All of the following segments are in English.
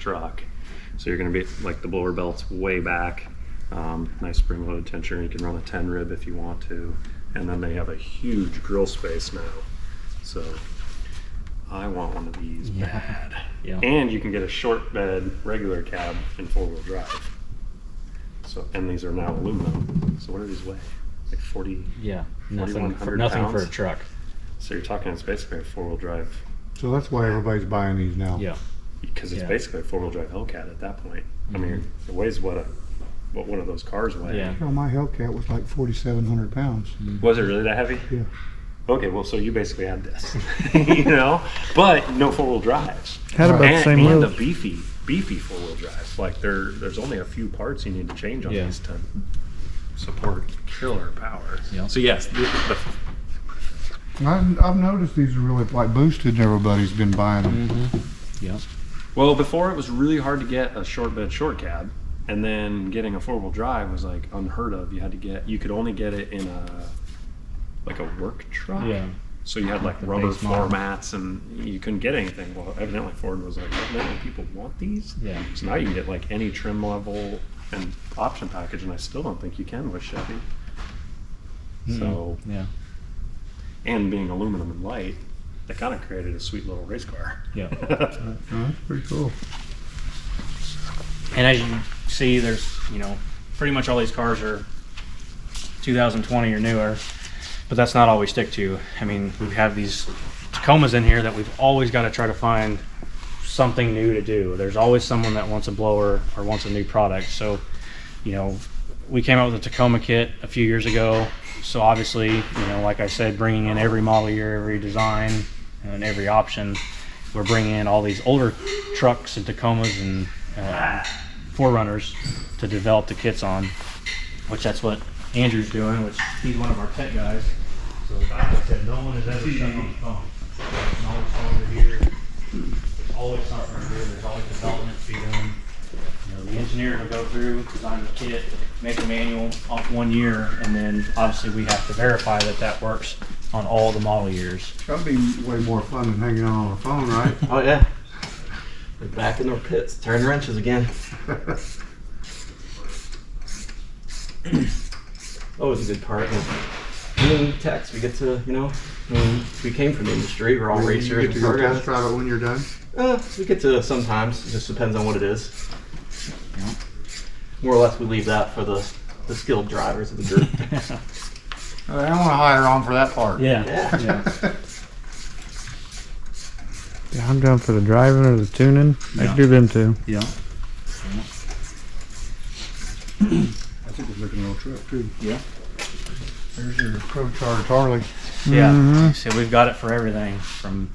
truck. So you're going to be like the blower belt's way back, nice spring-loaded tensioner. You can run a 10 rib if you want to, and then they have a huge grill space now. So I want one of these bad. Yeah. And you can get a short bed regular cab in 4-wheel drive. So, and these are now aluminum. So what do these weigh? Like 40? Yeah, nothing for pounds? a truck. So you're talking it's basically a 4-wheel drive. So that's why everybody's buying these now. Yeah. Because it's basically a 4-wheel drive Hellcat at that point. I mean, it weighs what one of those cars weigh. Yeah. Well, my Hellcat was like 4,700 pounds. Was it really that heavy? Yeah. Okay, well, so you basically had this, you know, but no 4-wheel drives. Had about the same and wheels. a beefy 4-wheel drive. Like there's only a few parts you need to change on these to support killer power. Yeah. So yes, I've noticed these are really like boosted, and everybody's been buying them. Yeah. well, before it was really hard to get a short bed short cab, and then getting a 4-wheel drive was like unheard of. You could only get it in a work truck. Yeah. So you had like The rubber base floor model. mats, and you couldn't get anything. Well, evidently Ford was like, evidently people want these. Yeah. So now you can get like any trim level and option package, and I still don't think you can with Chevy. So, Yeah. and being aluminum and light, they kind of created a sweet little race car. Yeah. That's pretty cool. And as you see, there's, pretty much all these cars are 2020 or newer, but that's not all we stick to. I mean, we have these Tacomas in here that we've always got to try to find something new to do. There's always someone that wants a blower or wants a new product. So, we came out with a Tacoma kit a few years ago. So obviously, like I said, bringing in every model year, every design, and every option. We're bringing in all these older trucks and Tacomas and 4Runners to develop the kits on, which that's what Andrew's doing, which he's one of our tech guys. So like I said, no one has ever shut on the phone. There's always someone here. There's always something to do. There's always development to be doing. The engineer will go through, design the kit, make a manual off 1 year, and then obviously we have to verify that that works on all the model years. That'd be way more fun than hanging out on the phone, right? Oh yeah. We're back in our pits, turn wrenches again. Always a good part. Being techs, we get to, we came from the industry. We're all racers. You get to and go car guys. test drive it when you're done. We get to sometimes. It just depends on what it is. More or less, we leave that for the skilled drivers of the group. I don't want to hire on for that part. Yeah. Yeah. Yeah, I'm down for the driving or the tuning. I can do them too. Yeah. I think we're looking at a little truck too. Yeah. There's your ProCharger Harley. Yeah. So we've got it for everything from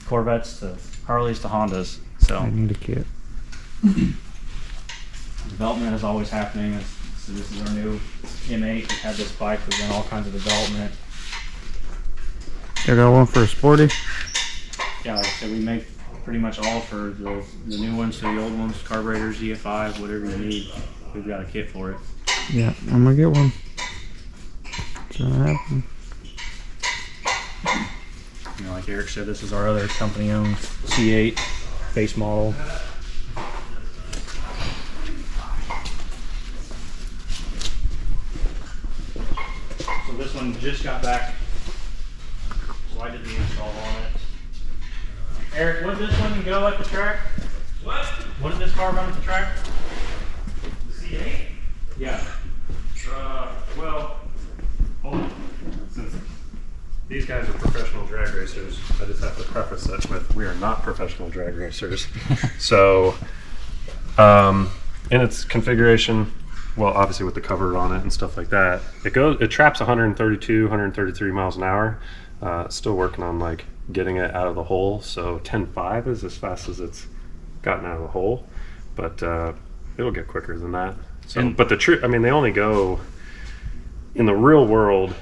Corvettes to Harleys to Hondas. So I need a kit. development is always happening. So this is our new M8. We've had this bike. We've done all kinds of development. I got one for a sporty. Yeah, like I said, we make pretty much all for the new ones to the old ones, carburetors, EFI, whatever you need. We've got a kit for it. Yeah, I'm gonna get one. It's gonna happen. Like Eric said, this is our other company-owned C8 base model. So this one just got back, so I did the install on it. Eric, would this one go at the track? What? What did this car run at the track? The C8? Yeah. Well, hold on. Since these guys are professional drag racers, I just have to preface it with we are not professional drag racers. So, in its configuration, well, obviously with the cover on it and stuff like that, it traps 132, 133 miles an hour. Still working on like getting it out of the hole. So 10.5 is as fast as it's gotten out of the hole, but it'll get quicker than that. So, but I mean, they only go in the real world.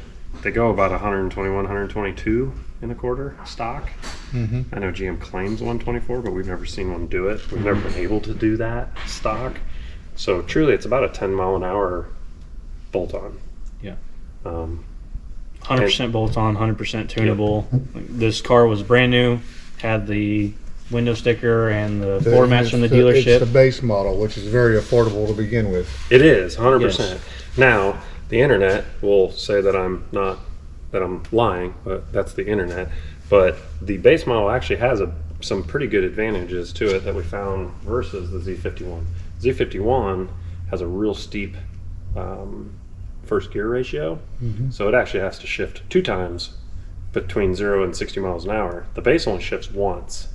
They go about 121, 122 in a quarter stock. I know GM claims 124, but we've never seen one do it. We've never been able to do that stock. So truly, it's about a 10 mile an hour bolt-on. Yeah. 100% bolt-on, 100% tunable. This car was brand new, had the window sticker and the floor mats from the It's the dealership. base model, which is very affordable to begin with. It is 100%. Yes. Now, the internet will say that I'm lying, but that's the internet. But the base model actually has some pretty good advantages to it that we found versus the Z51. Z51 has a real steep first gear ratio, so it actually has to shift 2 times between 0 and 60 miles an hour. The base only shifts once.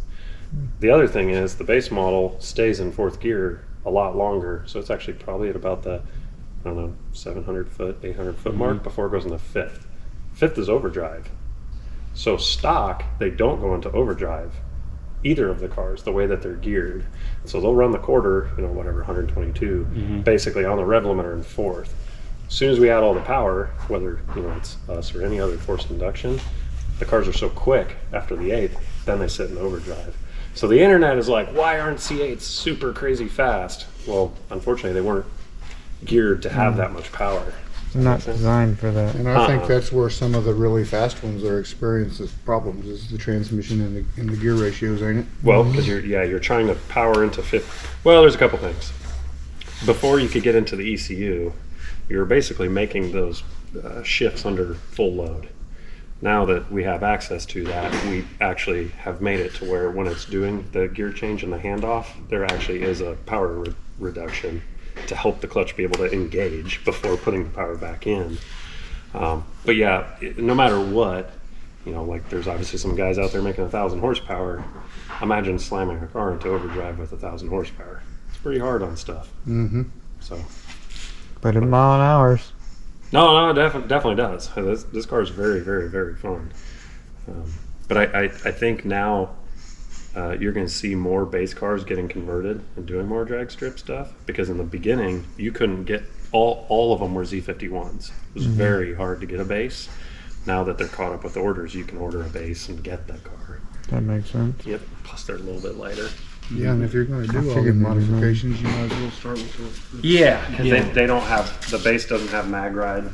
The other thing is the base model stays in 4th gear a lot longer, so it's actually probably at about the, I don't know, 700 foot, 800 foot mark before it goes into 5th. 5th is overdrive. So stock, they don't go into overdrive, either of the cars, the way that they're geared. So they'll run the quarter, whatever, 122, basically on the rev limiter in 4th. As soon as we add all the power, whether it's us or any other forced induction, the cars are so quick after the 8th, then they sit in overdrive. So the internet is like, why aren't C8s super crazy fast? Well, unfortunately, they weren't geared to have that much power. Not designed for that. And I think that's where some of the really fast ones are experiencing problems, is the transmission and the gear ratios, ain't it? Well, because you're trying to power into 5th. Well, there's a couple things. Before you could get into the ECU, you're basically making those shifts under full load. Now that we have access to that, we actually have made it to where when it's doing the gear change and the handoff, there actually is a power reduction to help the clutch be able to engage before putting the power back in. But yeah, no matter what, like there's obviously some guys out there making 1,000 horsepower. Imagine slamming a car into overdrive with 1,000 horsepower. It's pretty hard on stuff. So. But in mile an hours. No, definitely does. This car is very, very, very fun. But I think now you're going to see more base cars getting converted and doing more drag strip stuff, because in the beginning you couldn't get all of them were Z51s. It was very hard to get a base. Now that they're caught up with orders, you can order a base and get that car. That makes sense. Yep. Plus they're a little bit lighter. Yeah, and if you're going to do all the figured maybe modifications, you might as well start with the Yeah, because they don't have, the base doesn't have mag ride,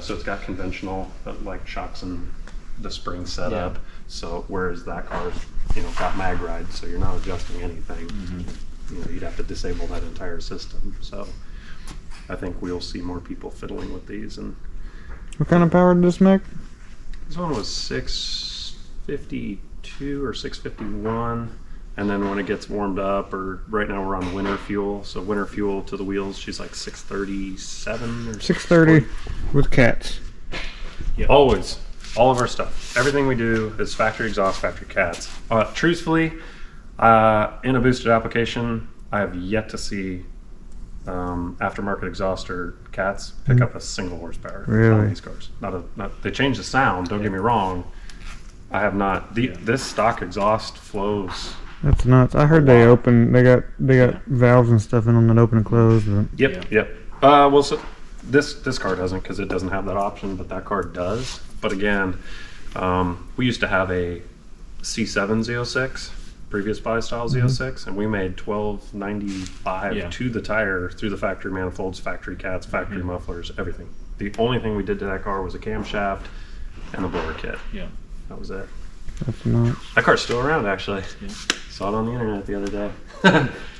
so it's got conventional like shocks and the spring setup. So whereas that car's got mag ride, so you're not adjusting anything. You'd have to disable that entire system. So I think we'll see more people fiddling with these. And What kind of power did this make? this one was 652 or 651. And then when it gets warmed up, or right now we're on winter fuel, so winter fuel to the wheels, she's like 637 or 630 with cats. Always. All of our stuff. Everything we do is factory exhaust, factory cats. Truthfully, in a boosted application, I have yet to see aftermarket exhaust or cats pick up a single horsepower on these cars. They change the sound, don't get me wrong. I have not. This stock exhaust flows. That's nuts. I heard they got valves and stuff in them that open and close. But Yep. Well, so this car doesn't, because it doesn't have that option, but that car does. But again, we used to have a C7 Z06, previous buy style Z06, and we made 1295 to the tire through the factory manifolds, factory cats, factory mufflers, everything. The only thing we did to that car was a camshaft and a blower kit. Yeah. That was it. that's nuts. That car's still around, actually. Saw it on the internet the other day.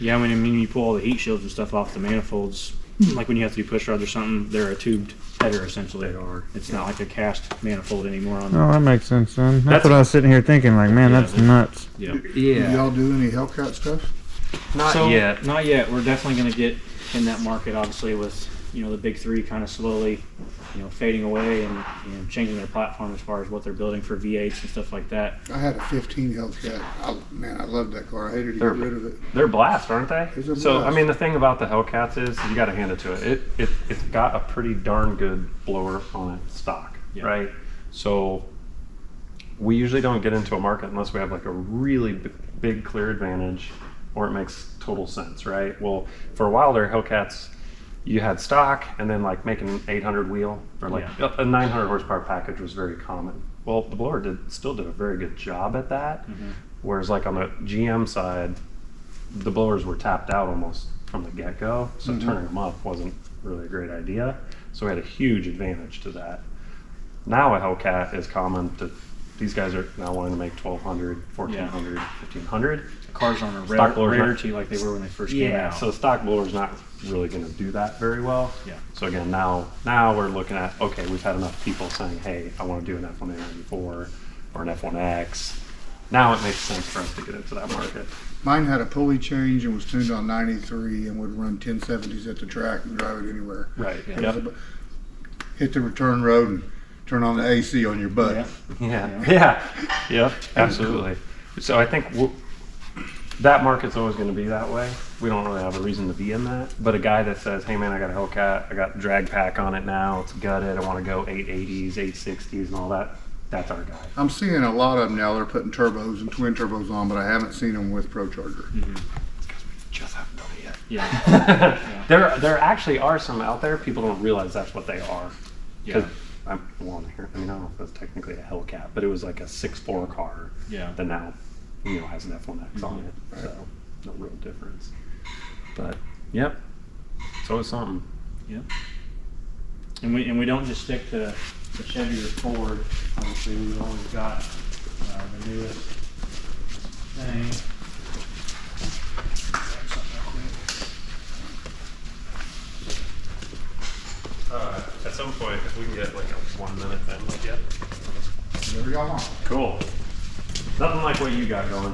Yeah, when you pull all the heat shields and stuff off the manifolds, like when you have to do push rods or something, they're a tubed header essentially. They are. It's not like a cast manifold anymore on Oh, that makes sense then. That's That's- what I was sitting here thinking, like, man, that's nuts. Yeah. Do y'all do any Hellcat stuff? Not So, yet. Not yet. We're definitely going to get in that market, obviously, with the big three kind of slowly, fading away and changing their platform as far as what they're building for V8s and stuff like that. I had a 15 Hellcat. I loved that car. I hated to get rid of it. They're blast, aren't they? It's a So, I blast. mean, the thing about the Hellcats is you got to hand it to it. It's got a pretty darn good blower on it stock, right? So we usually don't get into a market unless we have like a really big clear advantage, or it makes total sense, right? Well, for a while there, Hellcats, you had stock, and then like making an 800 wheel or like a 900 horsepower package was very common. Well, the blower still did a very good job at that. Whereas like on the GM side, the blowers were tapped out almost from the get-go, so turning them up wasn't really a great idea. So we had a huge advantage to that. Now a Hellcat is common to these guys are now wanting to make 1,200, 1,400, 1,500. Cars aren't a Stock blowers not- rarity like they were when they first came Yeah, out. so the stock blower's not really going to do that very well. Yeah. So again, now we're looking at, okay, we've had enough people saying, hey, I want to do an F194 or an F1X. Now it makes sense for us to get into that market. Mine had a pulley change and was tuned on 93 and would run 1070s at the track and drive it anywhere. Right. Yeah. Yep. Hit the return road and turn on the AC on your butt. Yeah. Yeah. Yep. Absolutely. So I think that market's always going to be that way. We don't really have a reason to be in that. But a guy that says, hey man, I got a Hellcat, I got drag pack on it now, it's gutted, I want to go 880s, 860s and all that, that's our guy. I'm seeing a lot of them now. They're putting turbos and twin turbos on, but I haven't seen them with ProCharger. Just haven't done it yet. Yeah. There actually are some out there. People don't realize that's what they are. Because I don't know if that's technically a Hellcat, but it was like a 6.4 car Yeah. that now, has an F1X on it. So no real difference. But yep, so it's something. Yep. And we don't just stick to the Chevy or Ford. Obviously, we've always got the newest thing. At some point, if we can get like a 1 minute thing, like There we go. cool. Nothing like what you got going.